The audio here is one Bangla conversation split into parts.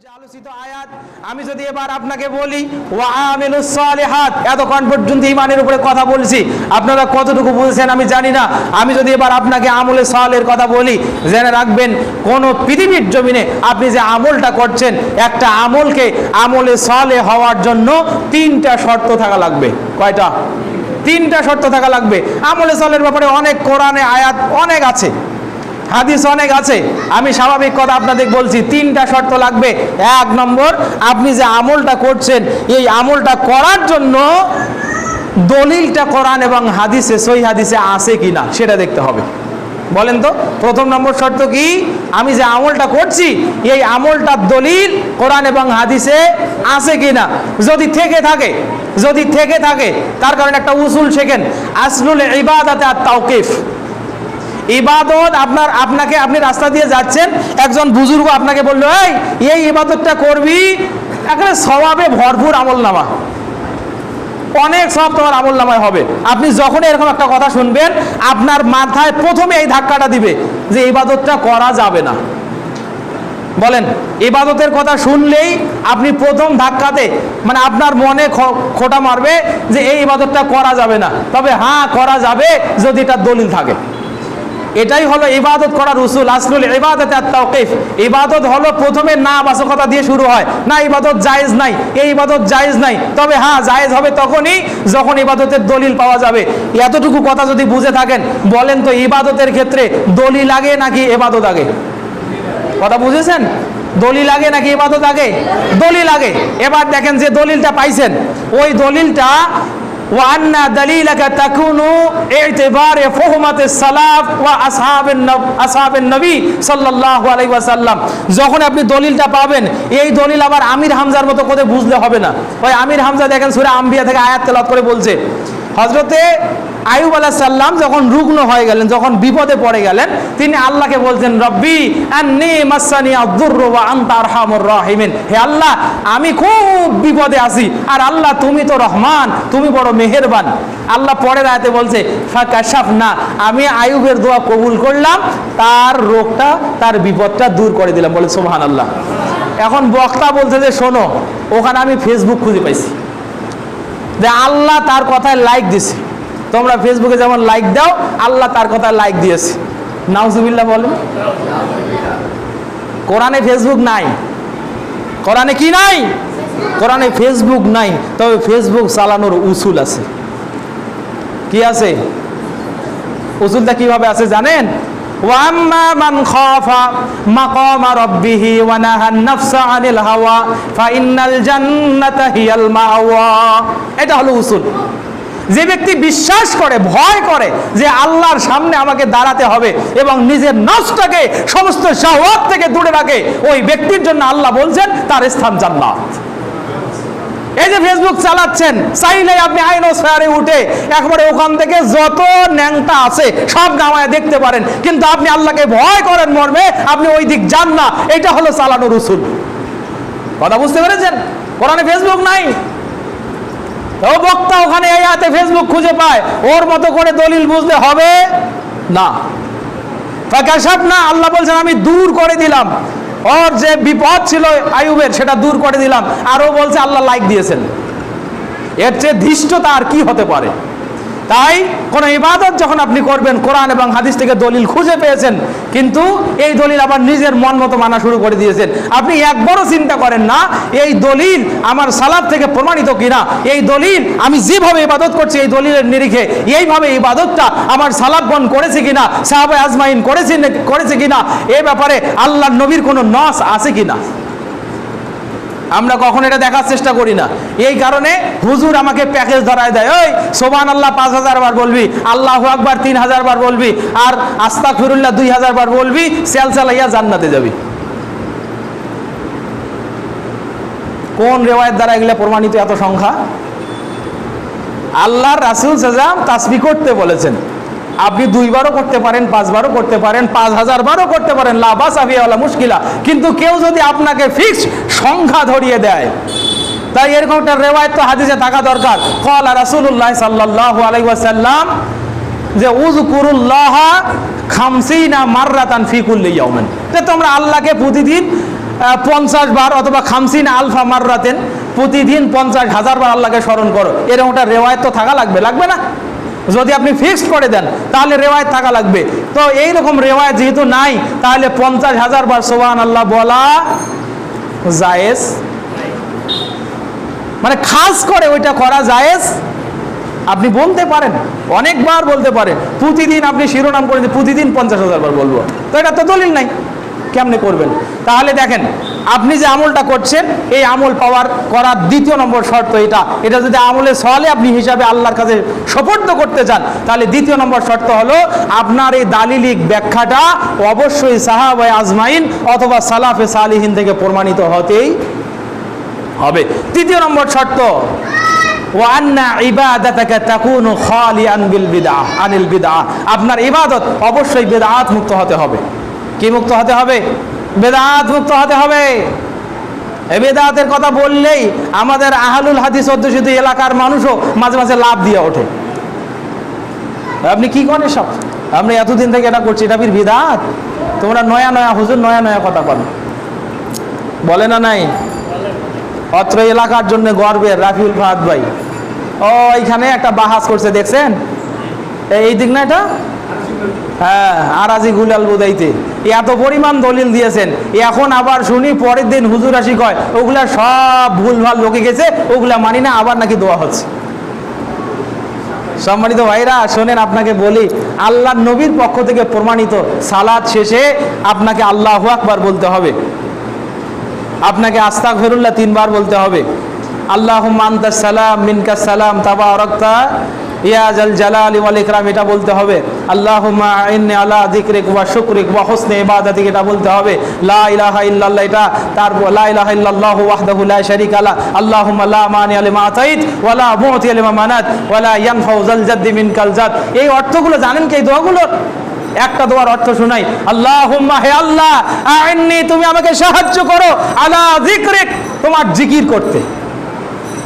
যে আলোচিত আয়াত আমি যদি এবার আপনাকে বলি ওয়া আমিলুস সালিহাত, এতক্ষণ পর্যন্ত ঈমানের উপরে কথা বলছি, আপনারা কতটুকু বুঝেছেন আমি জানি না। আমি যদি এবার আপনাকে আমলে সালেহের কথা বলি, জেনে রাখবেন কোন পৃথিবীর জমিনে আপনি যে আমলটা করছেন, একটা আমলকে আমলে সালেহ হওয়ার জন্য তিনটা শর্ত থাকা লাগবে। কয়টা? তিনটা শর্ত থাকা লাগবে। আমলে সালেহের ব্যাপারে অনেক কোরআনে আয়াত অনেক আছে, হাদিস অনেক আছে। আমি স্বাভাবিক কথা আপনাদের বলছি, তিনটা শর্ত লাগবে। এক নম্বর, আপনি যে আমলটা করছেন এই আমলটা করার জন্য দলিলটা কোরআন এবং হাদিসে, সহিহ হাদিসে আছে কিনা সেটা দেখতে হবে। বলেন তো, প্রথম নম্বর শর্ত কি? আমি যে আমলটা করছি এই আমলটার দলিল কোরআন এবং হাদিসে আছে কিনা। যদি থেকে থাকে তার কারণে একটা উসুল শেখেন, আসলুল ইবাদাতে আত-তাওকিফ। ইবাদত আপনি রাস্তা দিয়ে যাচ্ছেন, একজন বুজুর্গ আপনাকে বললো এই ইবাদতটা করবি, এখানে সওয়াবে ভরপুর আমলনামা, অনেক সওয়াব তোমার আমলনামায় হবে। আপনি যখন এরকম একটা কথা শুনবেন, আপনার মাথায় প্রথমে এই ধাক্কাটা দিবে যে ইবাদতটা করা যাবে না। বলেন, ইবাদতের কথা শুনলেই আপনি প্রথম ধাক্কাতে মানে আপনার মনে খোঁটা মারবে যে এই ইবাদতটা করা যাবে না। তবে হ্যাঁ, করা যাবে যদি এটা দলিল থাকে। এটাই হলো ইবাদত করার উসুল, আসলুল ইবাদাতে আত-তাওকিফ। ইবাদত হলো প্রথমে না বাচকতা দিয়ে শুরু হয়, না ইবাদত জায়েজ নাই, এই ইবাদত জায়েজ নাই। তবে হ্যাঁ, জায়েজ হবে তখনই যখন ইবাদতের দলিল পাওয়া যাবে। এতটুকু কথা যদি বুঝে থাকেন, বলেন তো ইবাদতের ক্ষেত্রে দলিল আগে নাকি ইবাদত আগে? কথা বুঝেছেন? দলিল আগে নাকি ইবাদত আগে? দলিল আগে। এবার দেখেন যে দলিলটা পাইছেন, ওই দলিলটা ওয়ান্না দালিলাকা তাকুনু ইতিবারে ফুহমাতিস সালাফ ওয়া আসহাবেন নবী সাল্লাল্লাহু আলাইহি ওয়াসাল্লাম। যখন আপনি দলিলটা পাবেন, এই দলিল আবার আমির হামজার মতো করে বুঝলে হবে না। ওই আমির হামজা দেখেন সূরা আম্বিয়া থেকে আয়াত তেলাওয়াত করে বলছে, হযরতে আইয়ুব আলাইহিস সালাম যখন রুগ্ন হয়ে গেলেন, যখন বিপদে পড়ে গেলেন, তিনি আল্লাহকে বলছেন রব্বি আন্নী মাসানি আদ-দুররু ওয়া আনতা আরহামুর রাহিমিন। হে আল্লাহ, আমি খুব বিপদে আছি, আর আল্লাহ তুমি তো রহমান, তুমি বড় মেহেরবান। আল্লাহ পরের আয়াতে বলছে ফাকাশাফনা, আমি আইয়ুবের দোয়া কবুল করলাম, তার রোগটা, তার বিপদটা দূর করে দিলাম। বলে সুবহানাল্লাহ। এখন বক্তা বলছে যে শোনো, ওখানে আমি ফেসবুক খুঁজে পাইছি যে আল্লাহ তার কথায় লাইক দিছে। তোমরা ফেসবুকে যেমন লাইক দাও, আল্লাহ তার কথা লাইক দিয়েছে। নাউজুবিল্লাহ বলেন। কোরআনে ফেসবুক নাই। কোরআনে কি নাই? কোরআনে ফেসবুক নাই, তবে ফেসবুক চালানোর উসুল আছে। কি আছে? উসুলটা কিভাবে আছে জানেন? ওয়াম্মা মান খাফা মাকামা রাব্বিহি ওয়া নাহান নাফসা আনিল হাওয়া ফাইন্নাল জান্নাতা হিয়াল মাওয়া। এটা হলো উসুল। যে ব্যক্তি বিশ্বাস করে, ভয় করে যে আল্লাহর সামনে আমাকে দাঁড়াতে হবে এবং নিজের নফসটাকে সমস্ত শাহওয়াত থেকে দূরে রাখে, ওই ব্যক্তির জন্য আল্লাহ বলছেন তার স্থান জান্নাত। এই যে ফেসবুক চালাচ্ছেন, চাইলে আপনি আইনোস্ফিয়ারে উঠে একবারে ওখান থেকে যত ন্যাংটা আছে সব নামায় দেখতে পারেন, কিন্তু আপনি আল্লাহকে ভয় করেন মর্মে আপনি ওই দিক যান না। এটা হলো চালানোর উসুল। কথা বুঝতে পেরেছেন? কোরআনে ফেসবুক নাই। ও বক্তা ওখানে এই আয়াতে ফেসবুক খুঁজে পায়, ওর মতো করে দলিল বুঝলে হবে না। ফাকাশাফনা, আল্লাহ বলছেন আমি দূর করে দিলাম, ওর যে বিপদ ছিল আইয়ুবের সেটা দূর করে দিলাম। আর ও বলছে আল্লাহ লাইক দিয়েছেন। এর চেয়ে ধৃষ্টতা আর কি হতে পারে? তাই কোন ইবাদত যখন আপনি করবেন, কোরআন এবং হাদিস থেকে দলিল খুঁজে পেয়েছেন, কিন্তু এই দলিল আবার নিজের মন মতো মানা শুরু করে দিয়েছেন, আপনি একবারও চিন্তা করেন না এই দলিল আমার সালাত থেকে প্রমাণিত কিনা, এই দলিল আমি যেভাবে ইবাদত করছি এই দলিলের নিরিখে এইভাবে ইবাদতটা আমার সালাতগণ করেছে কিনা, সাহাবায়ে আজমাইন করেছে কিনা, এই ব্যাপারে আল্লাহর নবীর কোনো নস আছে কিনা। আমরা কখন এটা দেখার চেষ্টা করি না। এই কারণে হুজুর আমাকে প্যাকেজ ধরায় দেয়, ওই সুবহানাল্লাহ 5000 বার বলবি, আল্লাহু আকবার 3000 বার বলবি, আর আস্তাগফিরুল্লাহ 2000 বার বলবি, সেল চালাইয়া জান্নাতে যাবি। কোন রিওয়ায়াত দ্বারা এগুলা প্রমাণিত এত সংখ্যা? আল্লাহর রাসূল সাল্লাল্লাহু আলাইহি ওয়াসাল্লাম তাসবিহ করতে বলেছেন। আপনি 2 বারও করতে পারেন, 5 বারও করতে পারেন, 5000 বারও করতে পারেন, লা বাসা ফি ওয়ালা মুশকিলা। কিন্তু কেউ যদি আপনাকে ফিক্স সংখ্যা ধরিয়ে দেয়, তাই এরকম একটা রিওয়ায়াত তো হাদিসে থাকা দরকার। ক্বালা রাসূলুল্লাহ সাল্লাল্লাহু আলাইহি ওয়াসাল্লাম যে উযকুরুল্লাহ 50 মাররাতান ফি কুল্লি ইয়াউমিন, যে তোমরা আল্লাহকে প্রতিদিন 50 বার অথবা 50 আলফা মাররাতেন, প্রতিদিন 50,000 বার আল্লাহকে স্মরণ করো, এরকম একটা রেওয়ায়ত তো থাকা লাগবে, লাগবে না? যদি আপনি ফিক্সড করে দেন তাহলে রেওয়ায়ত থাকা লাগবে। তো এইরকম রেওয়ায়ত যেহেতু নাই, তাহলে 50,000 বার সুবহানাল্লাহ বলা জায়েজ, মানে খাস করে ওইটা করা জায়েজ। আপনি বলতে পারেন, অনেকবার বলতে পারেন, প্রতিদিন আপনি শিরোনাম করে প্রতিদিন 50,000 বার বলবো, তো এটা তো দলিল নাই, কেমনে করবেন? তাহলে দেখেন, আপনি যে আমলটা করছেন, এই আমল করার দ্বিতীয় নম্বর শর্ত এটা যদি আমলে সওয়ালে আপনি হিসাবে আল্লাহর কাছে সুপর্দ করতে চান, তাহলে দ্বিতীয় নম্বর শর্ত হলো আপনার এই দালিলিক ব্যাখ্যাটা অবশ্যই সাহাবায়ে আজমাইন অথবা সালাফে সালিহিন থেকে প্রমাণিত হতেই হবে। তৃতীয় নম্বর শর্ত, ওয়ান্না ইবাদাতাকা তাকুনু খালিয়ান বিল বিদআহ আনিল বিদআহ, আপনার ইবাদত অবশ্যই বিদআত মুক্ত হতে হবে। কি মুক্ত হতে হবে? বেদাত মুক্ত হতে হবে। এই বেদাতের কথা বললেই আমাদের আহলুল হাদিস অধ্যুষিত এলাকার মানুষও মাঝে মাঝে লাভ দিয়ে ওঠে, আপনি কি করেন সব, আপনি এতদিন থেকে এটা করছি, এটা বিদআত, তোমরা নয়া নয়া হুজুর নয়া নয়া কথা বলে না? নাই, অত্র এলাকার জন্য গর্বের রাফিউল ফাহাদ ভাই, ও এইখানে একটা বাহাস করছে, দেখছেন? এই দিক না এটা, হ্যাঁ, আরাজি গুলাল বুদাইতে এত পরিমাণ দলিল দিয়েছেন, এখন আবার শুনি পরের দিন হুজুর আসি কয় ওগুলা সব ভুলভাল লোকে গেছে, ওগুলা মানি না, আবার নাকি দোয়া হচ্ছে। সম্মানিত ভাইরা শোনেন, আপনাকে বলি, আল্লাহর নবীর পক্ষ থেকে প্রমাণিত সালাত শেষে আপনাকে আল্লাহু আকবার বলতে হবে, আপনাকে আস্তাগফিরুল্লাহ 3 বার বলতে হবে, আল্লাহুম্মা আনতাস সালাম মিনকাস সালাম তাবারাকতা ইয়া জাল জালালি ওয়াল ইকরাম এটা বলতে হবে, আল্লাহুম্মা আইন্নি আলা যিকরিক ওয়া শুকরিক ওয়া হুসনি ইবাদাতিক এটা বলতে হবে, লা ইলাহা ইল্লাল্লাহ এটা, তারপর লা ইলাহা ইল্লাল্লাহু ওয়াহদাহু লা শারীকা লা, আল্লাহুম্মা লা মানিয়া লিমা আতাইত ওয়া লা মুতিয়া লিমা মানাত ওয়া লা ইয়ানফাউ যাল জাদ্দি মিনকাল জাদ। এই অর্থগুলো জানেন কি? এই দোয়াগুলো একটা দোয়ার অর্থ শোনাই, আল্লাহুম্মা, হে আল্লাহ, আইন্নি তুমি আমাকে সাহায্য করো, আলা যিকরিক তোমার জিকির করতে।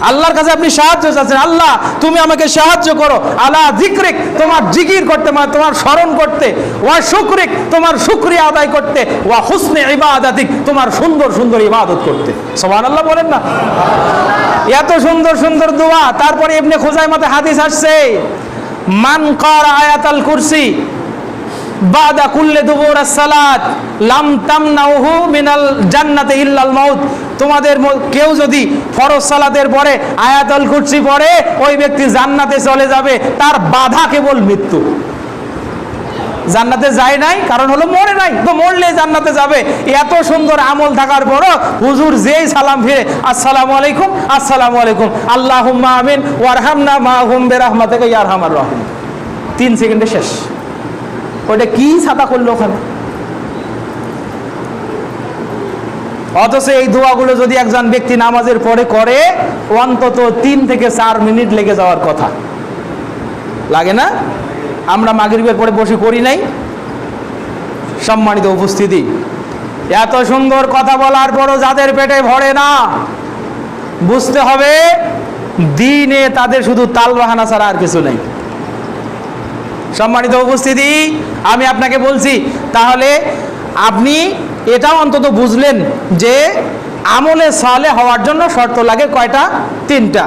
আল্লাহর কাছে আপনি সাহায্য চাচ্ছেন, আল্লাহ তুমি আমাকে সাহায্য করো, আলা যিকরিক তোমার জিকির করতে, মানে তোমার স্মরণ করতে, ওয়া শুকরিক তোমার শুকরিয়া আদায় করতে, ওয়া হুসনি ইবাদাতিক তোমার সুন্দর সুন্দর ইবাদত করতে। সুবহানাল্লাহ বলেন না? এত সুন্দর সুন্দর দোয়া। তারপরে ইবনে খুজাইমাতে হাদিস আসছে, মান ক্বারা আয়াতাল কুরসি বাদা কুল্লি দুবুরাস সালাত লাম তামনাউহু মিনাল জান্নাতি ইল্লাল মাউত। তোমাদের কেউ যদি ফরজ সালাতের পরে আয়াতুল কুরসি পড়ে, ওই ব্যক্তি জান্নাতে চলে যাবে, তার বাধা কেবল মৃত্যু। জান্নাতে যায় নাই কারণ হলো মরে নাই, তো মরলে জান্নাতে যাবে। এত সুন্দর আমল থাকার পরও হুজুর যেই সালাম ফিরে আসসালামু আলাইকুম, আসসালামু আলাইকুম, আল্লাহুম্মা আমিন ওয়ারহামনা মাহুম বিরহমাতিকা ইয়া আরহামার রাহিম, 3 সেকেন্ডে শেষ। ওটা কি ছাতা করলো ওখানে? অথচ এই দোয়াগুলো যদি একজন ব্যক্তি নামাজের পরে করে, অন্তত 3 থেকে 4 মিনিট লেগে যাওয়ার কথা, লাগে না? আমরা মাগরিবের পরে বসে করি নাই? সম্মানিত উপস্থিতি, এত সুন্দর কথা বলার পরও যাদের পেটে ভরে না, বুঝতে হবে দ্বীনে তাদের শুধু তাল বাহানা ছাড়া আর কিছু নেই। সম্মানিত উপস্থিতি, আমি আপনাকে বলছি, তাহলে আপনি এটাও অন্তত বুঝলেন যে আমলে সালেহ হওয়ার জন্য শর্ত লাগে কয়টা? 3টা।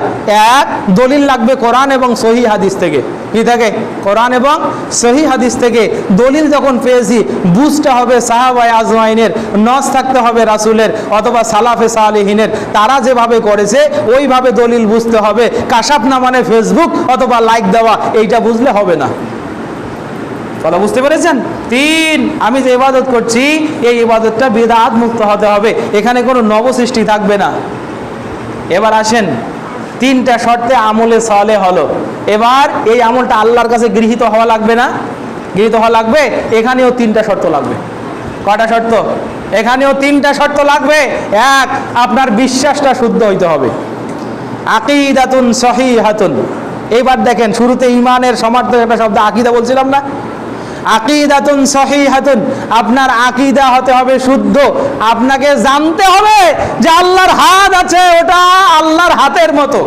1, দলিল লাগবে কোরআন এবং সহিহ হাদিস থেকে। কি থাকে? কোরআন এবং সহিহ হাদিস থেকে দলিল যখন পেয়েছি, বুঝতে হবে সাহাবায়ে আজমাইনের, নস থাকতে হবে রাসূলের অথবা সালাফে সালেহিনের, তারা যেভাবে করেছে ওইভাবে দলিল বুঝতে হবে। কাশাফ না মানে ফেসবুক অথবা লাইক দেওয়া, এইটা বুঝলে হবে না। কথা বুঝতে পেরেছেন? 3, আমি যে ইবাদত করছি এই ইবাদতটা বিদআত মুক্ত হতে হবে, এখানে কোনো নবসৃষ্টি থাকবে না। এবার আসেন, 3টা শর্তে আমলে সালেহ হলো। এবার এই আমলটা আল্লাহর কাছে গৃহীত হওয়া লাগবে না? গৃহীত হওয়া লাগবে। এখানেও 3টা শর্ত লাগবে। কয়টা শর্ত? এখানেও 3টা শর্ত লাগবে। 1, আপনার বিশ্বাসটা শুদ্ধ হইতে হবে, আকিদাতুন সহিহাতুন। এইবার দেখেন, শুরুতে ঈমানের সমার্থক একটা শব্দ আকীদা বলছিলাম না? আকিদাতুন সহিহাতুন, আপনার আকীদা হতে হবে শুদ্ধ। আপনাকে জানতে হবে যে আল্লাহর হাত আছে, ওটা আল্লাহর হাতের মতো।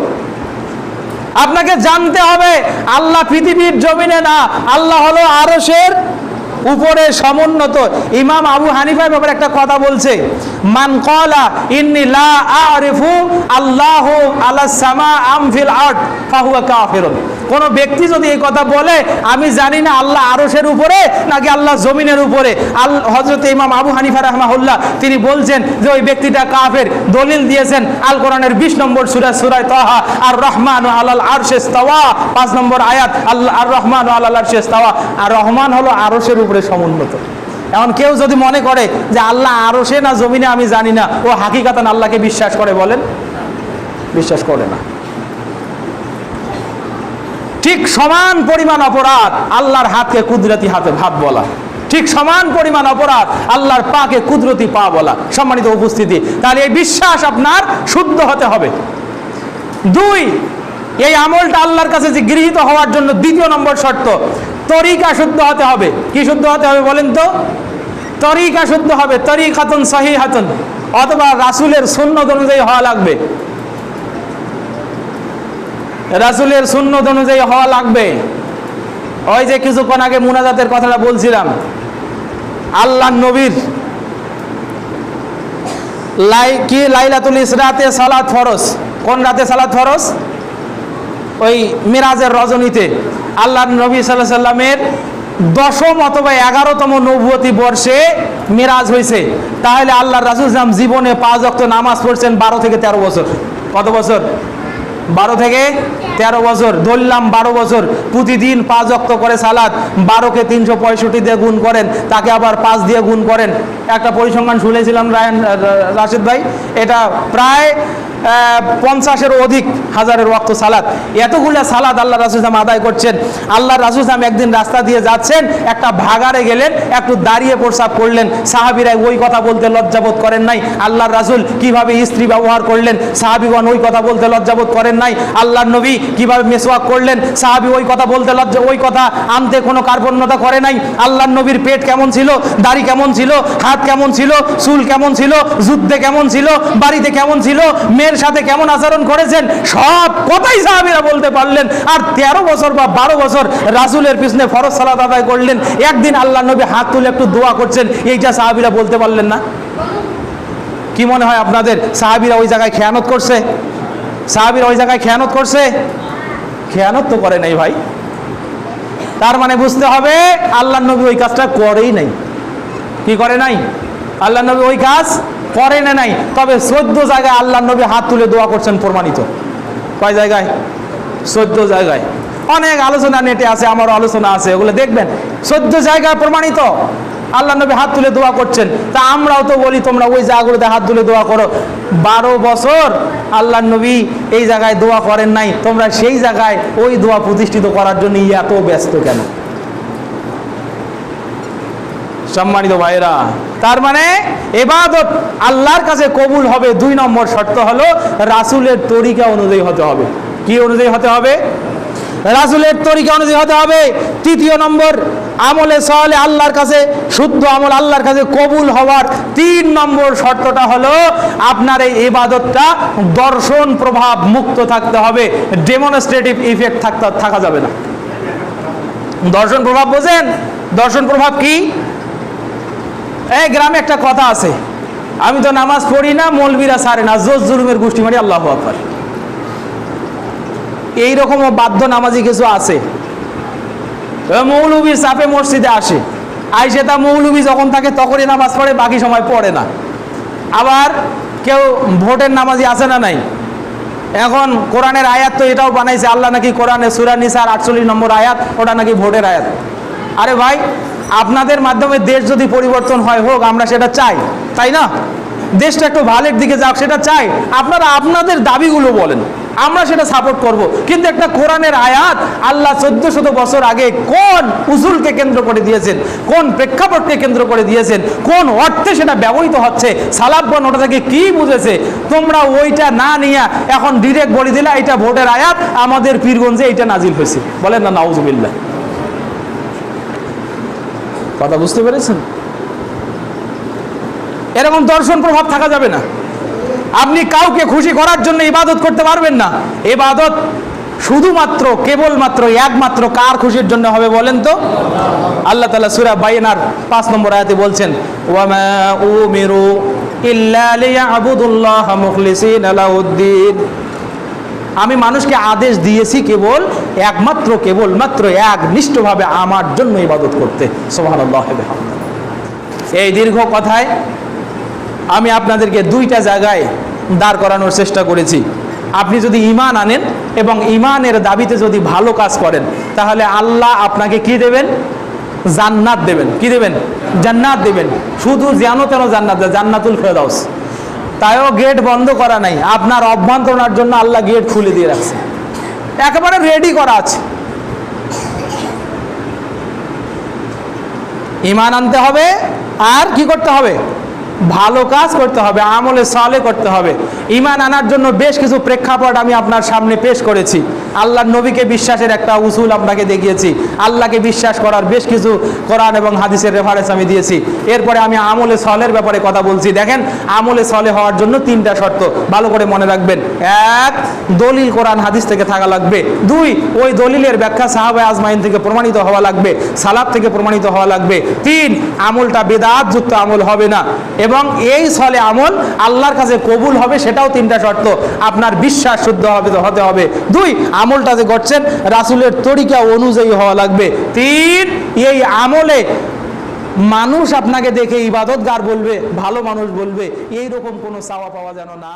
আপনাকে জানতে হবে আল্লাহ পৃথিবীর জমিনে না, আল্লাহ হলো আরশের উপরে সমুন্নত। ইমাম আবু হানিফার ব্যাপারে একটা কথা বলছে, মান ক্বালা ইন্নী লা আরিফু আল্লাহু আলাস সামা আম ফিল আরদ ফাহুয়া কাফিরুন। কোন ব্যক্তি যদি এই কথা বলে আমি জানি না আল্লাহ আরশের উপরে নাকি আল্লাহ জমিনের উপরে, হযরত ইমাম আবু হানিফা রাহমাহুল্লাহ তিনি বলছেন যে ওই ব্যক্তিটা কাফের। দলিল দিয়েছেন আল কোরআনের 20 নম্বর সূরা সূরা তাহা, আর রহমানু আলাল আরশে ইস্তাওয়া, 5 নম্বর আয়াত, আল্লাহ আর রহমানু আলাল আরশে ইস্তাওয়া। আর রহমান হলো আরশের উপরে সমুন্নত। এখন কেউ যদি মনে করে যে আল্লাহ আরশে না জমিনে আমি জানি না, ও হাকিকাতান আল্লাহকে বিশ্বাস করে? বলেন, বিশ্বাস করে না। ঠিক সমান পরিমাণ অপরাধ আল্লাহর হাতকে কুদরতি হাত বলা, ঠিক সমান পরিমাণ অপরাধ আল্লাহর পাকে কুদরতি পা বলা। সম্মানিত উপস্থিতি, তাহলে এই বিশ্বাস আপনার শুদ্ধ হতে হবে। 2, এই আমলটা আল্লাহর কাছে যে গৃহীত হওয়ার জন্য 2 নম্বর শর্ত, তরিকা শুদ্ধ হতে হবে। কি শুদ্ধ হতে হবে বলেন তো? তরিকা শুদ্ধ হবে, তরিকাতুন সহিহাতুন, অথবা রাসূলের সুন্নাত অনুযায়ী হওয়া লাগবে। রাসূলের সুন্নাত অনুযায়ী হওয়া লাগবে। ওই যে কিছুক্ষণ আগে মুনাজাতের কথাটা বলছিলাম, আল্লাহর নবীর লাইলাতুল ইসরাতে সালাত ফরজ। কোন রাতে সালাত ফরজ? ওই মিরাজের রজনীতে আল্লাহর নবী সাল্লাল্লাহু আলাইহি সাল্লামের 10ম অথবা 11তম নবুয়তি বর্ষে মিরাজ হয়েছে। তাহলে আল্লাহর রাসূল সাল্লাল্লাহু আলাইহি জীবনে 5 ওয়াক্ত নামাজ পড়ছেন 12 থেকে 13 বছর। কত বছর? 12 থেকে 13 বছর। ধরলাম 12 বছর, প্রতিদিন 5 ওয়াক্ত করে সালাত, 12কে 365 দিয়ে গুণ করেন, তাকে আবার 5 দিয়ে গুণ করেন। একটা পরিসংখ্যান শুনেছিলাম রাশিদ ভাই, এটা প্রায় 50-এর অধিক হাজারের ওয়াক্ত সালাত। এতগুলো সালাত আল্লাহ রাসূল সাল্লাল্লাহু আলাইহি আদায় করছেন। আল্লাহ রাসূল সাল্লাল্লাহু আলাইহি একদিন রাস্তা দিয়ে যাচ্ছেন, একটা ভাগাড়ে গেলেন, একটু দাঁড়িয়ে প্রস্রাব করলেন। সাহাবীরা ওই কথা বলতে লজ্জাবোধ করেন নাই। আল্লাহর রাসূল কিভাবে স্ত্রী ব্যবহার করলেন, সাহাবীগণ ওই কথা বলতে লজ্জাবোধ করেন নাই। আল্লাহর নবী কিভাবে মেসওয়াক করলেন, সাহাবী ওই কথা বলতে ওই কথা আনতে কোনো কার্পণ্যতা করে নাই। আল্লাহর নবীর পেট কেমন ছিল, দাড়ি কেমন ছিল, হাত কেমন ছিল, চুল কেমন ছিল, যুদ্ধে কেমন ছিল, বাড়িতে কেমন ছিল, মেয়ের সাথে কেমন আচরণ করেছেন, সব কথাই সাহাবীরা বলতে পারলেন। আর 13 বছর বা 12 বছর রাসূলের পিছনে ফরজ সালাত আদায় করলেন। একদিন আল্লাহর নবী হাত তুলে একটু দোয়া করছেন, এইটা সাহাবীরা বলতে পারলেন না? কি মনে হয় আপনাদের, সাহাবীরা ওই জায়গায় খেয়ানত করছে? সাহাবীরা ওই জায়গায় খেয়ানত করছে? খেয়ানত তো করে নাই ভাই। তার মানে বুঝতে হবে আল্লাহর নবী ওই কাজটা করেই নাই। কি করে নাই? আল্লাহর নবী ওই কাজ করে না নাই। তবে 14 জায়গায় আল্লাহর নবী হাত তুলে দোয়া করছেন প্রমাণিত। কয় জায়গায়? 14 জায়গায়। অনেক আলোচনা নেটে আছে, আমারও আলোচনা আছে, ওগুলো দেখবেন। 14 জায়গায় প্রমাণিত আল্লাহর নবী হাত তুলে দোয়া করছেন। তা আমরাও তো বলি তোমরা ওই জায়গাগুলোতে হাত তুলে দোয়া করো। 12 বছর আল্লাহর নবী এই জায়গায় দোয়া করেন নাই, তোমরা সেই জায়গায় ওই দোয়া প্রতিষ্ঠিত করার জন্য এত ব্যস্ত কেন? সম্মানিত ভাইরা, তার মানে ইবাদত আল্লাহর কাছে কবুল হবে 2 নম্বর শর্ত হলো রাসূলের তরিকা অনুযায়ী হতে হবে। কি অনুযায়ী হতে হবে? রাসূলের তরিকা অনুযায়ী হতে হবে। 3 নম্বর আমলে সালেহ আল্লাহর কাছে, শুদ্ধ আমল আল্লাহর কাছে কবুল হওয়ার 3 নম্বর শর্তটা হলো আপনার এই ইবাদতটা দর্শন প্রভাব মুক্ত থাকতে হবে। ডেমনস্ট্রেটিভ ইফেক্ট থাকা যাবে না। দর্শন প্রভাব বোঝেন? দর্শন প্রভাব কি? এই গ্রামে একটা কথা আছে, আমি তো নামাজ পড়ি না, মৌলবীরা ছাড়ে না, জোর জুলুমের গোষ্ঠী মারি, আল্লাহু আকবার। এইরকমও বাধ্য নামাজি কিছু আছে, মৌলবীর চাপে মসজিদে আসে, আইসে তা মৌলবী যখন থাকে তখনই নামাজ পড়ে, বাকি সময় পড়ে না। আবার কেউ ভোটের নামাজি আছে না নাই? এখন কোরআনের আয়াত তো এটাও বানাইছে, আল্লাহ নাকি কোরআনে সূরা নিসার 48 নম্বর আয়াত, ওটা নাকি ভোটের আয়াত। আরে ভাই, আপনাদের মাধ্যমে দেশ যদি পরিবর্তন হয় হোক, আমরা সেটা চাই, তাই না? দেশটা একটু ভালোর দিকে যাক সেটা চাই। আপনারা আপনাদের দাবিগুলো বলেন, আমরা সেটা সাপোর্ট করব। কিন্তু একটা কোরআনের আয়াত আল্লাহ 1400 বছর আগে কোন উসুলকে কেন্দ্র করে দিয়েছেন, কোন প্রেক্ষাপটকে কেন্দ্র করে দিয়েছেন, কোন অর্থে সেটা ব্যবহৃত হচ্ছে, সালাফগণ ওটা থেকে কি বুঝেছে, তোমরা ওইটা না নিয়ে এখন ডিরেক্ট বলে দিলে এটা ভোটের আয়াত, আমাদের পীরগঞ্জে এইটা নাজিল হয়েছে। বলেন না নাউজুবিল্লাহ। কথা বুঝতে পেরেছেন? এরকম দর্শন প্রভাব থাকা যাবে না। আপনি কাউকে খুশি করার জন্য ইবাদত করতে পারবেন না। ইবাদত শুধুমাত্র কেবলমাত্র একমাত্র কার খুশির জন্য হবে বলেন তো? আল্লাহ তাআলা সূরা বাইনার 5 নম্বর আয়াতে বলছেন, ওয়ামা উমিরু ইল্লা লিয়াবুদুল্লাহ মুখলিসিনা লাহুদ্দিন। আমি মানুষকে আদেশ দিয়েছি কেবলমাত্র একনিষ্ঠভাবে আমার জন্য ইবাদত করতে। সুবহানাল্লাহ ওয়া বিহামদিহি। এই দীর্ঘ কথায় আমি আপনাদেরকে দুইটা জায়গায় দাঁড় করানোর চেষ্টা করেছি। আপনি যদি ঈমান আনেন এবং ঈমানের দাবিতে যদি ভালো কাজ করেন, তাহলে আল্লাহ আপনাকে কি দেবেন? জান্নাত দেবেন। কি দেবেন? জান্নাত দেবেন। শুধু যেন তেন জান্নাত, জান্নাতুল ফেরদাউস। তাইও গেট বন্ধ করা নাই, আপনার অভ্যন্তরণার জন্য আল্লাহ গেট খুলে দিয়ে রাখছে, একেবারে রেডি করা আছে। ঈমান আনতে হবে, আর কি করতে হবে? ভালো কাজ করতে হবে, আমলে সালে করতে হবে। ঈমান আনার জন্য বেশ কিছু প্রেক্ষাপট আমি আপনার সামনে পেশ করেছি। আল্লাহর নবীকে বিশ্বাসের একটা উসুল আপনাকে দেখিয়েছি। আল্লাহকে বিশ্বাস করার বেশ কিছু কোরআন এবং হাদিসের রেফারেন্স আমি দিয়েছি। এরপরে আমি আমলে সালের ব্যাপারে কথা বলছি। দেখেন, আমলে সালে হওয়ার জন্য 3টা শর্ত ভালো করে মনে রাখবেন। 1, দলিল কোরআন হাদিস থেকে থাকা লাগবে। 2, ওই দলিলের ব্যাখ্যা সাহাবায়ে আজমাইন থেকে প্রমাণিত হওয়া লাগবে, সালাফ থেকে প্রমাণিত হওয়া লাগবে। 3, আমলটা বেদাত যুক্ত আমল হবে না, এবং এই সলে আমল আল্লাহর কাছে কবুল হবে, সেটাও 3টা শর্ত। আপনার বিশ্বাস শুদ্ধ হতে হবে। 2, আমলটা যে করছেন রাসূলের তরিকা অনুযায়ী হওয়া লাগবে। 3, এই আমলে মানুষ আপনাকে দেখে ইবাদতগার বলবে, ভালো মানুষ বলবে, এইরকম কোনো চাওয়া পাওয়া যেন না।